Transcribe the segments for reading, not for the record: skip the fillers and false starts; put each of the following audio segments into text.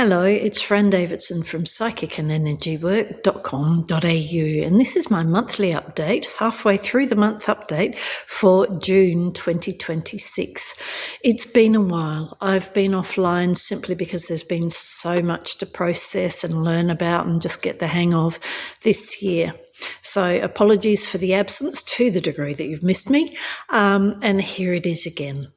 Hello, it's Fran Davidson from psychicandenergywork.com.au, and this is my monthly update, halfway through the month update for June 2026. It's been a while. I've been offline simply because there's been so much to process and learn about and just get the hang of this year. So apologies for the absence to the degree that you've missed me, and here it is again.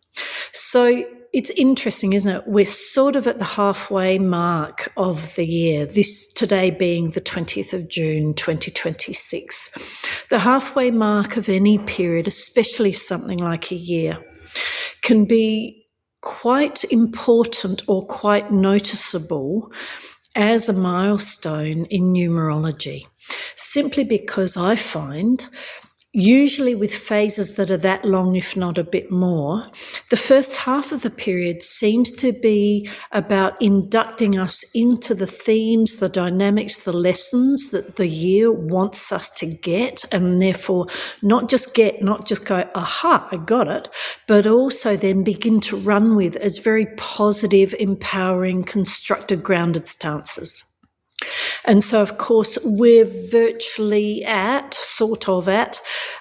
So it's interesting, isn't it? We're sort of at the halfway mark of the year, this today being the 20th of June 2026. The halfway mark of any period, especially something like a year, can be quite important or quite noticeable as a milestone in numerology, simply because I find usually with phases that are that long, if not a bit more, the first half of the period seems to be about inducting us into the themes, the dynamics, the lessons that the year wants us to get, and therefore not just go, aha, I got it, but also then begin to run with as very positive, empowering, constructive, grounded stances. And so, of course, we're virtually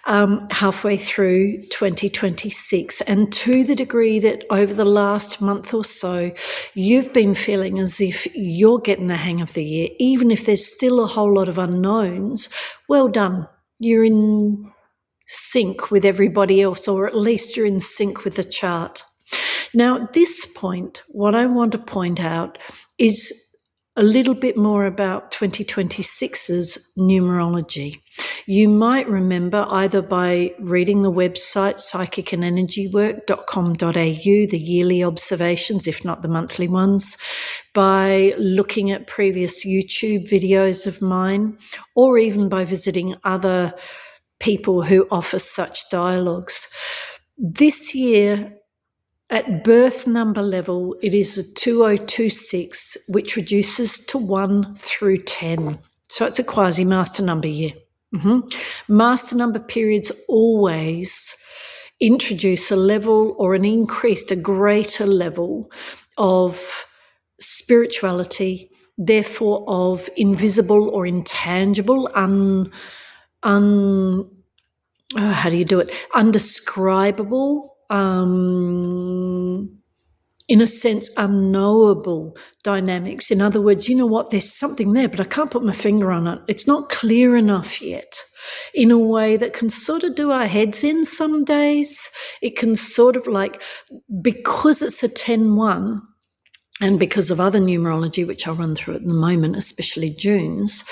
halfway through 2026. And to the degree that over the last month or so, you've been feeling as if you're getting the hang of the year, even if there's still a whole lot of unknowns, well done. You're in sync with everybody else, or at least you're in sync with the chart. Now, at this point, what I want to point out is a little bit more about 2026's numerology. You might remember either by reading the website psychicandenergywork.com.au, the yearly observations, if not the monthly ones, by looking at previous YouTube videos of mine, or even by visiting other people who offer such dialogues. This year, at birth number level, it is a 2026, which reduces to 1 through 10. So it's a quasi-master number year. Master number periods always introduce a level or a greater level of spirituality, therefore of invisible or intangible, undescribable, in a sense, unknowable dynamics. In other words, you know what, there's something there, but I can't put my finger on it. It's not clear enough yet, in a way that can sort of do our heads in some days. It can sort of because it's a 10-1, and because of other numerology, which I'll run through at the moment, especially June's,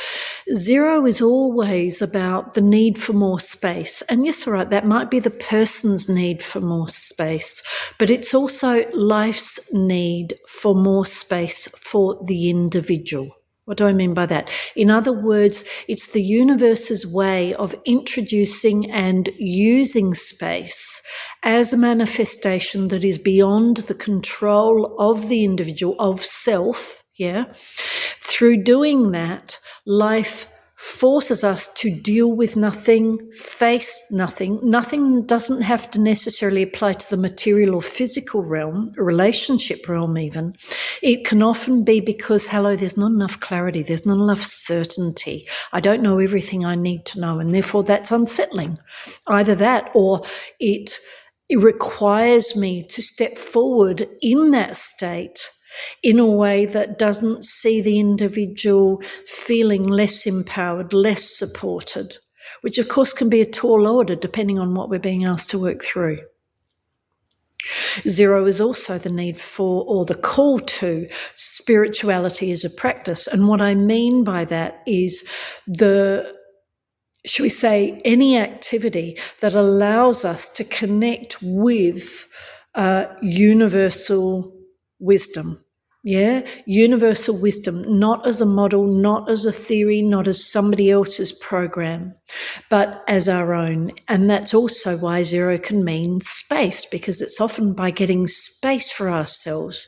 0 is always about the need for more space. And yes, all right, that might be the person's need for more space, but it's also life's need for more space for the individual. What do I mean by that? In other words, it's the universe's way of introducing and using space as a manifestation that is beyond the control of the individual, of self, Through doing that, life forces us to deal with nothing, face nothing. Nothing doesn't have to necessarily apply to the material or physical realm, relationship realm even. It can often be because, there's not enough clarity, there's not enough certainty. I don't know everything I need to know, and therefore that's unsettling. Either that, or it requires me to step forward in that state in a way that doesn't see the individual feeling less empowered, less supported, which of course can be a tall order depending on what we're being asked to work through. 0 is also the need for, or the call to, spirituality as a practice. And what I mean by that is any activity that allows us to connect with universal wisdom. Universal wisdom, not as a model, not as a theory, not as somebody else's program, but as our own. And that's also why 0 can mean space, because it's often by getting space for ourselves,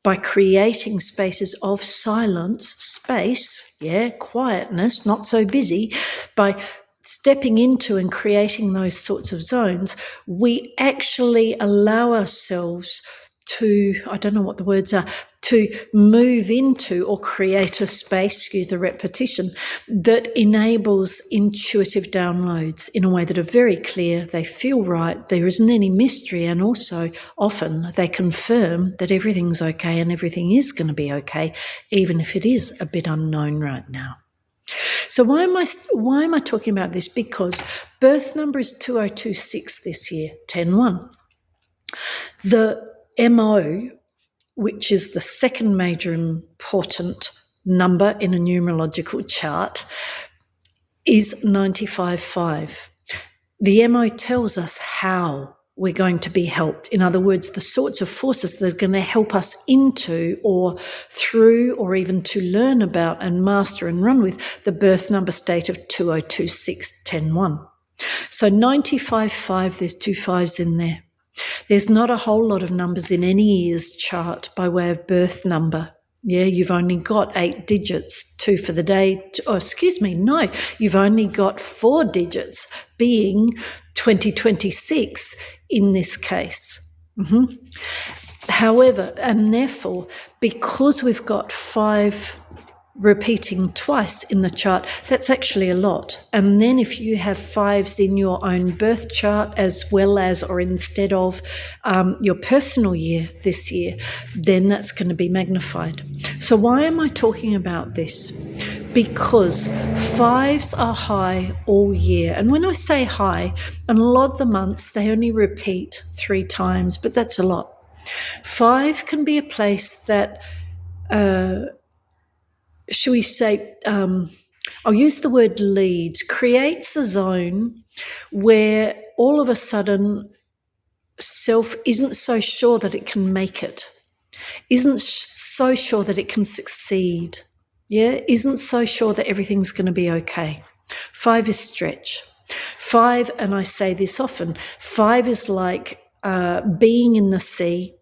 by creating spaces of silence, space, quietness, not so busy, by stepping into and creating those sorts of zones, we actually allow ourselves I don't know what the words are, to move into or create a space, excuse the repetition, that enables intuitive downloads in a way that are very clear, they feel right, there isn't any mystery, and also often they confirm that everything's okay and everything is going to be okay, even if it is a bit unknown right now. So why am I talking about this? Because birth number is 2026 this year, 10-1. The MO, which is the second major important number in a numerological chart, is 95.5. The MO tells us how we're going to be helped. In other words, the sorts of forces that are going to help us into or through or even to learn about and master and run with the birth number state of 2026 10-1. So 95.5, there's 2 5s in there. There's not a whole lot of numbers in any year's chart by way of birth number. Yeah, you've only got 8 digits, 2 for the day. You've only got 4 digits, being 2026 in this case. However, and therefore, because we've got 5 repeating twice in the chart, that's actually a lot. And then if you have 5s in your own birth chart as well as or instead of your personal year this year, then that's going to be magnified. So why am I talking about this? Because 5s are high all year. And when I say high, in a lot of the months they only repeat 3 times, but that's a lot. 5 can be a place that should we say, I'll use the word leads, creates a zone where all of a sudden self isn't so sure that it can make it, isn't so sure that it can succeed, isn't so sure that everything's going to be okay. 5 is stretch. 5, and I say this often, 5 is like being in the sea,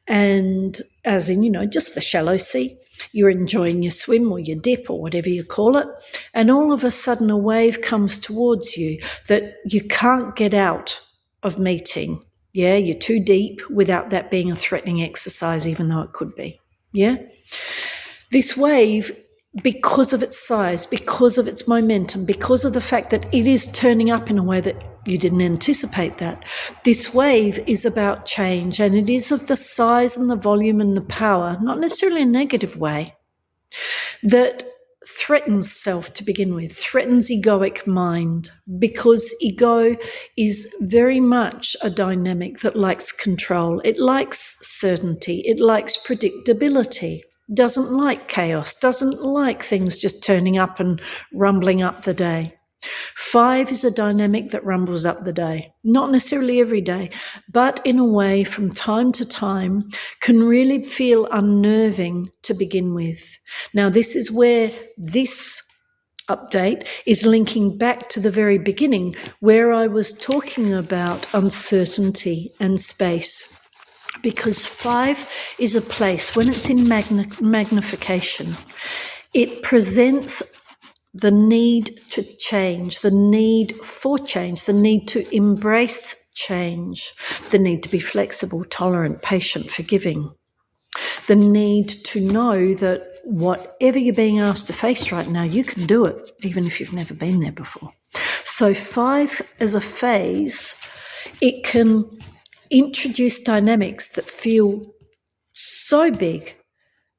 and as in, just the shallow sea. You're enjoying your swim or your dip or whatever you call it, and all of a sudden a wave comes towards you that you can't get out of meeting. Yeah, you're too deep without that being a threatening exercise, even though it could be. Yeah. This wave, because of its size, because of its momentum, because of the fact that it is turning up in a way that you didn't anticipate that, this wave is about change, and it is of the size and the volume and the power, not necessarily a negative way, that threatens self to begin with, threatens egoic mind, because ego is very much a dynamic that likes control. It likes certainty. It likes predictability. Doesn't like chaos, doesn't like things just turning up and rumbling up the day. 5 is a dynamic that rumbles up the day, not necessarily every day, but in a way from time to time can really feel unnerving to begin with. Now, this is where this update is linking back to the very beginning, where I was talking about uncertainty and space. Because 5 is a place, when it's in magnification, it presents the need to change, the need for change, the need to embrace change, the need to be flexible, tolerant, patient, forgiving, the need to know that whatever you're being asked to face right now, you can do it, even if you've never been there before. So 5 as a phase, it can introduce dynamics that feel so big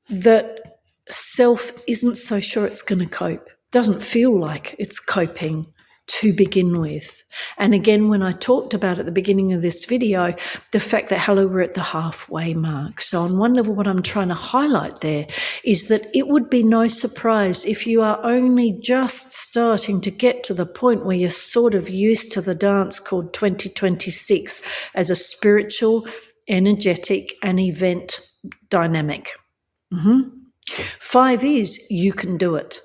that self isn't so sure it's going to cope, doesn't feel like it's coping to begin with. And again, when I talked about at the beginning of this video, the fact that, hello, we're at the halfway mark. So on one level, what I'm trying to highlight there is that it would be no surprise if you are only just starting to get to the point where you're sort of used to the dance called 2026 as a spiritual, energetic, and event dynamic. 5 is you can do it.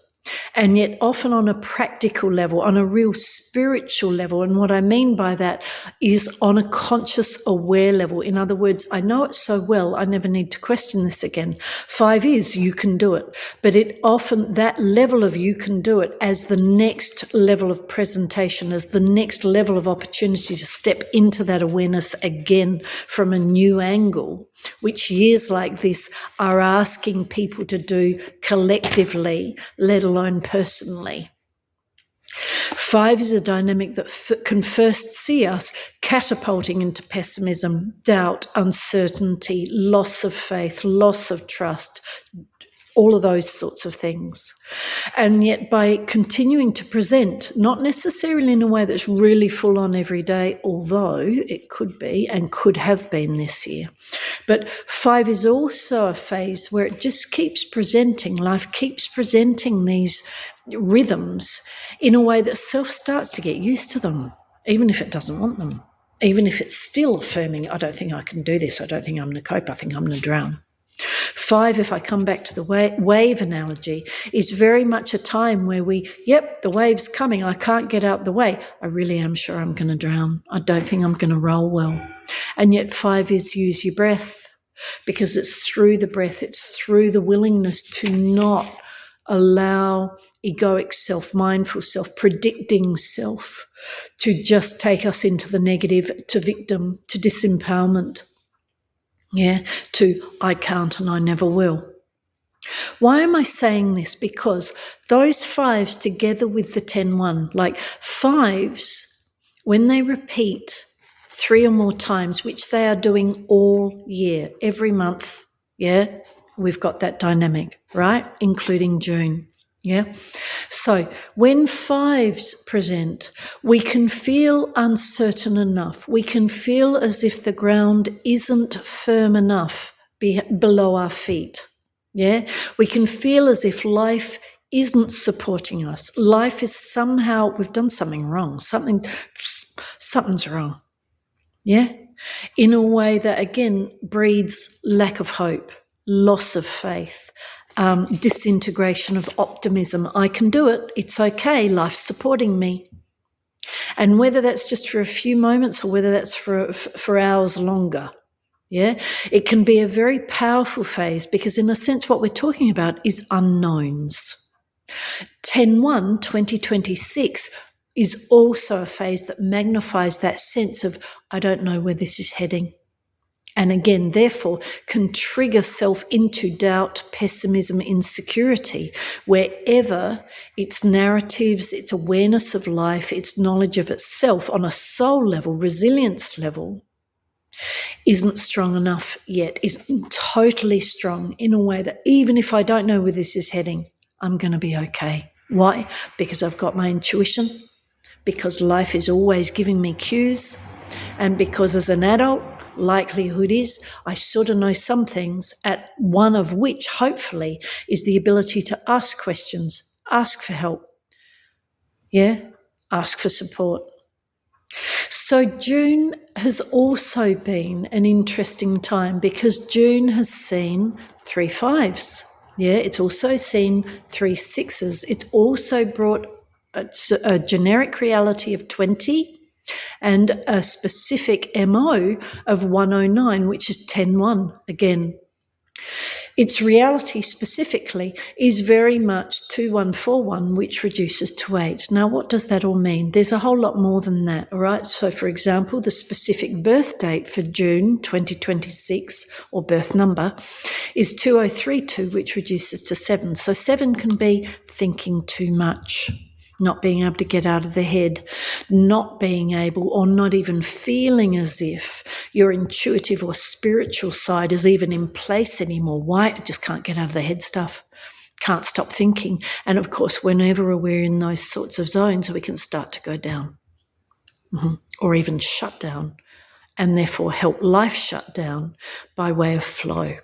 And yet often on a practical level, on a real spiritual level. And what I mean by that is on a conscious, aware level. In other words, I know it so well, I never need to question this again. 5 is you can do it. But it often, that level of you can do it as the next level of presentation, as the next level of opportunity to step into that awareness again from a new angle, which years like this are asking people to do collectively, let alone personally. 5 is a dynamic that can first see us catapulting into pessimism, doubt, uncertainty, loss of faith, loss of trust, all of those sorts of things. And yet by continuing to present, not necessarily in a way that's really full on every day, although it could be and could have been this year. But 5 is also a phase where it just keeps presenting, life keeps presenting these rhythms in a way that self starts to get used to them, even if it doesn't want them, even if it's still affirming, I don't think I can do this, I don't think I'm going to cope, I think I'm going to drown. 5, if I come back to the wave analogy, is very much a time where the wave's coming, I can't get out the way, I really am sure I'm going to drown, I don't think I'm going to roll well. And yet 5 is use your breath, because it's through the breath, it's through the willingness to not allow egoic self, mindful self, predicting self to just take us into the negative, to victim, to disempowerment. To I can't and I never will. Why am I saying this? Because those 5s together with the 10-1, like 5s, when they repeat 3 or more times, which they are doing all year, every month, we've got that dynamic, right? Including June. So when 5s present, we can feel uncertain enough. We can feel as if the ground isn't firm enough below our feet. We can feel as if life isn't supporting us. Life is somehow, we've done something wrong. Something's wrong. In a way that, again, breeds lack of hope, loss of faith, disintegration of optimism. I can do it. It's okay. Life's supporting me. And whether that's just for a few moments or whether that's for hours longer, it can be a very powerful phase, because in a sense what we're talking about is unknowns. 10-1, 2026, is also a phase that magnifies that sense of, I don't know where this is heading. And again, therefore, can trigger self into doubt, pessimism, insecurity, wherever its narratives, its awareness of life, its knowledge of itself on a soul level, resilience level, isn't strong enough yet, isn't totally strong in a way that even if I don't know where this is heading, I'm going to be okay. Why? Because I've got my intuition, because life is always giving me cues, and because as an adult, likelihood is I sort of know some things, at one of which hopefully is the ability to ask questions, ask for help, ask for support. So June has also been an interesting time, because June has seen 3 5s. It's also seen 3 6s. It's also brought a generic reality of 20 and a specific MO of 109, which is 10-1 again. Its reality specifically is very much 2141, which reduces to 8. Now, what does that all mean? There's a whole lot more than that, all right? So, for example, the specific birth date for June 2026, or birth number, is 2032, which reduces to 7. So 7 can be thinking too much, not being able to get out of the head, not being able or not even feeling as if your intuitive or spiritual side is even in place anymore. Why? I just can't get out of the head stuff, can't stop thinking. And of course, whenever we're in those sorts of zones, we can start to go down or even shut down, and therefore help life shut down by way of flow.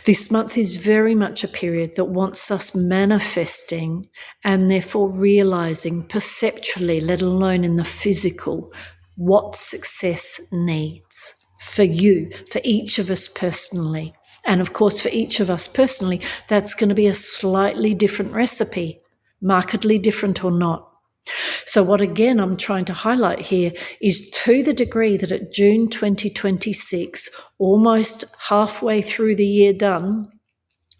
This month is very much a period that wants us manifesting and therefore realising perceptually, let alone in the physical, what success needs for you, for each of us personally. And of course, for each of us personally, that's going to be a slightly different recipe, markedly different or not. So what, again, I'm trying to highlight here is, to the degree that at June 2026, almost halfway through the year done,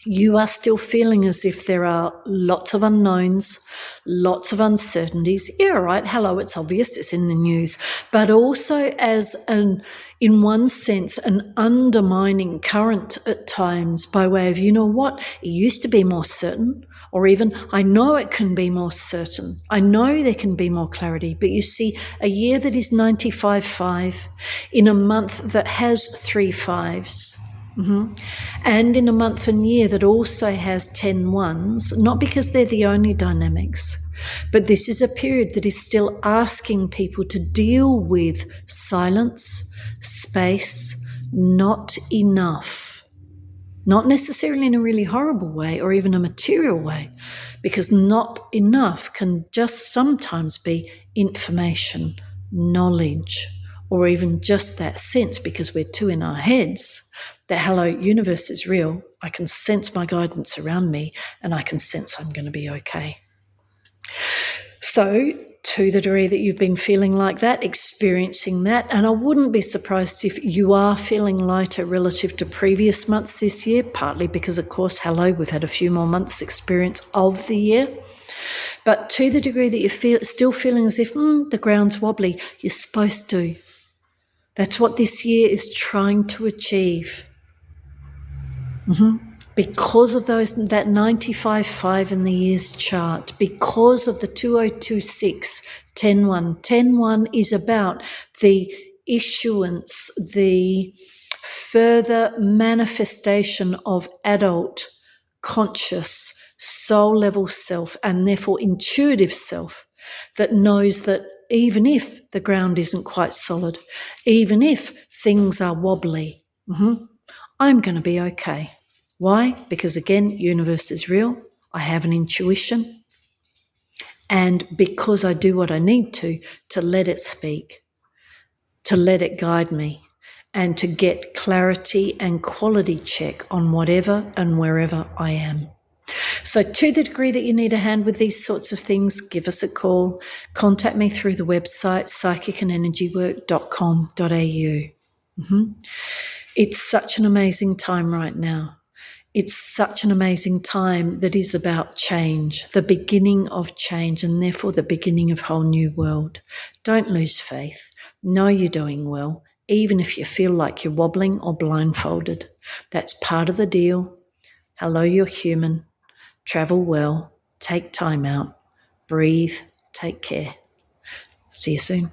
you are still feeling as if there are lots of unknowns, lots of uncertainties. Yeah, right, hello, it's obvious, it's in the news. But also as in one sense, an undermining current at times, by way of, you know what, it used to be more certain, or even, I know it can be more certain. I know there can be more clarity. But you see, a year that is 95.5, in a month that has 3 5s, and in a month and year that also has 10 ones, not because they're the only dynamics, but this is a period that is still asking people to deal with silence, space, not enough. Not necessarily in a really horrible way or even a material way, because not enough can just sometimes be information, knowledge, or even just that sense, because we're too in our heads, that, hello, universe is real. I can sense my guidance around me, and I can sense I'm going to be okay. So, to the degree that you've been feeling like that, experiencing that, and I wouldn't be surprised if you are feeling lighter relative to previous months this year, partly because, of course, hello, we've had a few more months' experience of the year. But to the degree that you're still feeling as if the ground's wobbly, you're supposed to. That's what this year is trying to achieve. Because of that 95.5 in the year's chart, because of the 2026 10.1. 10.1 is about the issuance, the further manifestation of adult, conscious, soul-level self, and therefore intuitive self, that knows that even if the ground isn't quite solid, even if things are wobbly, I'm going to be okay. Why? Because, again, universe is real. I have an intuition. And because I do what I need to let it speak, to let it guide me, and to get clarity and quality check on whatever and wherever I am. So to the degree that you need a hand with these sorts of things, give us a call. Contact me through the website, psychicandenergywork.com.au. It's such an amazing time right now. It's such an amazing time that is about change, the beginning of change, and therefore the beginning of a whole new world. Don't lose faith. Know you're doing well, even if you feel like you're wobbling or blindfolded. That's part of the deal. Hello, you're human. Travel well. Take time out. Breathe. Take care. See you soon.